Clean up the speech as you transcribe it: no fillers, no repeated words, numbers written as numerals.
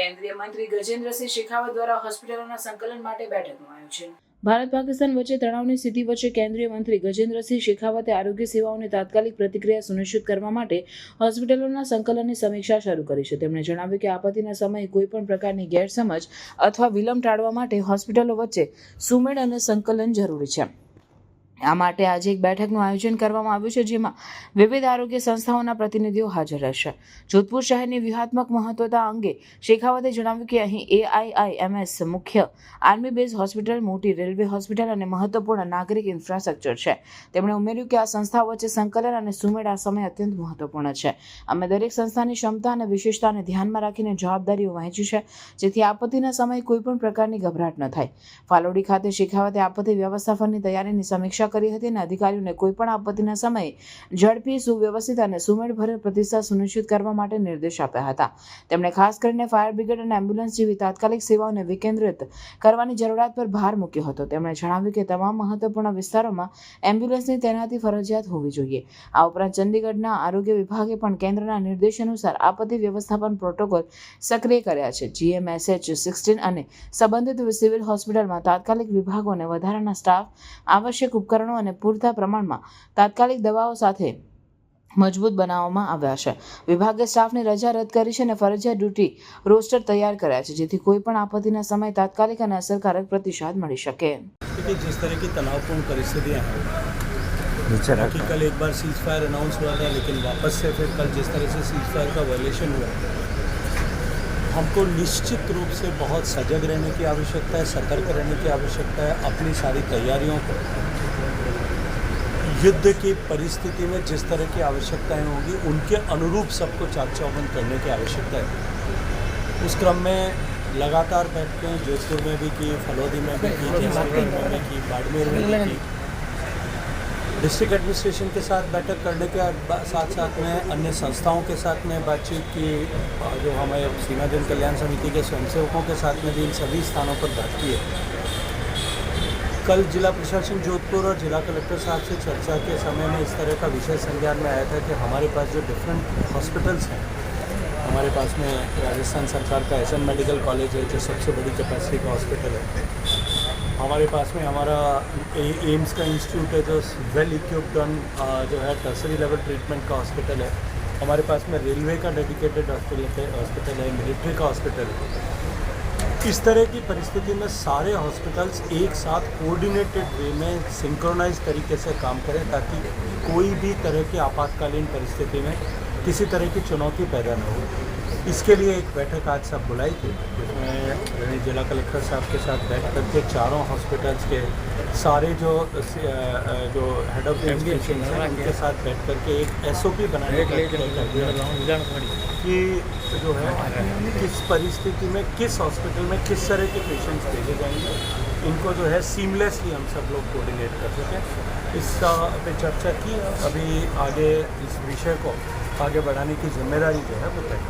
કેન્દ્રીય મંત્રી ગજેન્દ્રસિંહ શેખાવત દ્વારા હોસ્પિટલોના સંકલન માટે બેઠકનું આયોજન. ભારત પાકિસ્તાન વચ્ચે તણાવની સ્થિતિ વચ્ચે કેન્દ્રીય મંત્રી ગજેન્દ્રસિંહ શેખાવતે આરોગ્ય સેવાઓની તાત્કાલિક પ્રતિક્રિયા સુનિશ્ચિત કરવા માટે હોસ્પિટલોના સંકલનની સમીક્ષા શરૂ કરી છે. તેમણે જણાવ્યું કે આપત્તિના સમયે કોઈપણ પ્રકારની ગેરસમજ અથવા વિલંબ ટાળવા માટે હોસ્પિટલો વચ્ચે સુમેળ અને સંકલન જરૂરી છે. આ માટે આજે એક બેઠકનું આયોજન કરવામાં આવ્યું છે, જેમાં વિવિધ આરોગ્ય સંસ્થાઓના પ્રતિનિધિઓ હાજર રહેશે. જોધપુર શહેરની વ્યૂહાત્મક મહત્વતા અંગે શેખાવતે જણાવ્યું કે અહીં AIIMS મુખ્ય આર્મી બેઝ હોસ્પિટલ, મોટી રેલવે હોસ્પિટલ અને મહત્વપૂર્ણ નાગરિક ઇન્ફ્રાસ્ટ્રક્ચર છે. તેમણે ઉમેર્યું કે આ સંસ્થાઓ વચ્ચે સંકલન અને સુમેળ આ સમય અત્યંત મહત્વપૂર્ણ છે. અમે દરેક સંસ્થાની ક્ષમતા અને વિશેષતાને ધ્યાનમાં રાખીને જવાબદારીઓ વહેંચી છે, જેથી આપત્તિના સમયે કોઈપણ પ્રકારની ગભરાટ ન થાય. ફાલોડી ખાતે શેખાવતે આપત્તિ વ્યવસ્થાપનની તૈયારીની સમીક્ષા કરી હતી અને અધિકારીઓને કોઈપણ આપત્તિના સમયે ઝડપી, સુવ્યવસ્થિત અને સુમેળભર્યો પ્રતિસાદ સુનિશ્ચિત કરવા માટે નિર્દેશ આપ્યા હતા. તેમણે ખાસ કરીને ફાયર બ્રિગેડ અને એમ્બ્યુલન્સ જેવી તાત્કાલિક સેવાઓને વિકેન્દ્રિત કરવાની જરૂરિયાત પર ભાર મૂક્યો હતો. તેમણે જણાવ્યું કે તમામ મહત્વપૂર્ણ વિસ્તારોમાં એમ્બ્યુલન્સની તૈનાતી ફરજિયાત હોવી જોઈએ. આ ઉપરાંત ચંદીગઢના આરોગ્ય વિભાગે પણ કેન્દ્રના નિર્દેશ અનુસાર આપત્તિ વ્યવસ્થાપન પ્રોટોકોલ સક્રિય કર્યા છે. GMSH-16 અને સંબંધિત સિવિલ હોસ્પિટલમાં તાત્કાલિક વિભાગોને વધારાના સ્ટાફ, આવશ્યક ઉપકરણો અને પૂરતા પ્રમાણમાં તાત્કાલિક દવાઓ સાથે મજબૂત બનાવવામાં આવ્યા છે. વિભાગે સ્ટાફની રજા રદ કરી છે અને ફરજિયાત ડ્યુટી રોસ્ટર તૈયાર કર્યા છે, જેથી કોઈ પણ આપત્તિના સમયે તાત્કાલિક અને અસરકારક પ્રતિસાદ મળી શકે. जिस तरह की तनावपूर्ण परिस्थितियाँ हैं कि कल एक बार सीज फायर अनाउंस हुआ था, लेकिन वापस से फिर कल जिस तरह से सीज फायर का वायलेशन हुआ, हमको निश्चित रूप से बहुत सजग रहने की आवश्यकता है, सतर्क रहने की आवश्यकता है. अपनी सारी तैयारियों को युद्ध की परिस्थिति में जिस तरह की आवश्यकताएं होंगी उनके अनुरूप सबको चाक चौबंद करने की आवश्यकता है. उस क्रम में लगातार बैठकें जोधपुर में भी की, फलोदी में भी की, जैसलमेर में भी की, बाड़मेर में भी की. डिस्ट्रिक्ट एडमिनिस्ट्रेशन के साथ बैठक करने के साथ साथ में अन्य संस्थाओं के साथ में बातचीत की, जो हमारे सीमा जन कल्याण समिति के स्वयंसेवकों के साथ में भी इन सभी स्थानों पर बात की है. कल जिला प्रशासन जोधपुर और जिला कलेक्टर साहब से चर्चा के समय में इस तरह का विषय संज्ञान में आया था कि हमारे पास जो डिफरेंट हॉस्पिटल्स हैं, हमारे पास में राजस्थान सरकार का SN मेडिकल कॉलेज है, जो सबसे बड़ी कैपेसिटी का हॉस्पिटल है. हमारे पास में हमारा एम्स का इंस्टीट्यूट है, जो वेल इक्विप्ड जो है टर्सरी लेवल ट्रीटमेंट का हॉस्पिटल है. हमारे पास में रेलवे का डेडिकेटेड हॉस्पिटल है, मिलिट्री का हॉस्पिटल है. इस तरह की परिस्थिति में सारे हॉस्पिटल्स एक साथ कोऑर्डिनेटेड वे में सिंक्रोनाइज तरीके से काम करें, ताकि कोई भी तरह की आपातकालीन परिस्थिति में किसी तरह की चुनौती पैदा न हो. इसके लिए एक बैठक आज सब बुलाई थी, जिसमें जिला कलेक्टर साहब के साथ बैठ करके चारों हॉस्पिटल्स के सारे जो हेड ऑफ द इंस्टीट्यूशन हैं उनके साथ बैठ करके एक SOP बनाने का कि जो है किस परिस्थिति में किस हॉस्पिटल में किस तरह के पेशेंट्स भेजे जाएंगे, इनको जो है सीमलेसली हम सब लोग कोऑर्डिनेट कर सकें. इस पे चर्चा की. अभी आगे इस विषय को आगे बढ़ाने की जिम्मेदारी जो है वो तय.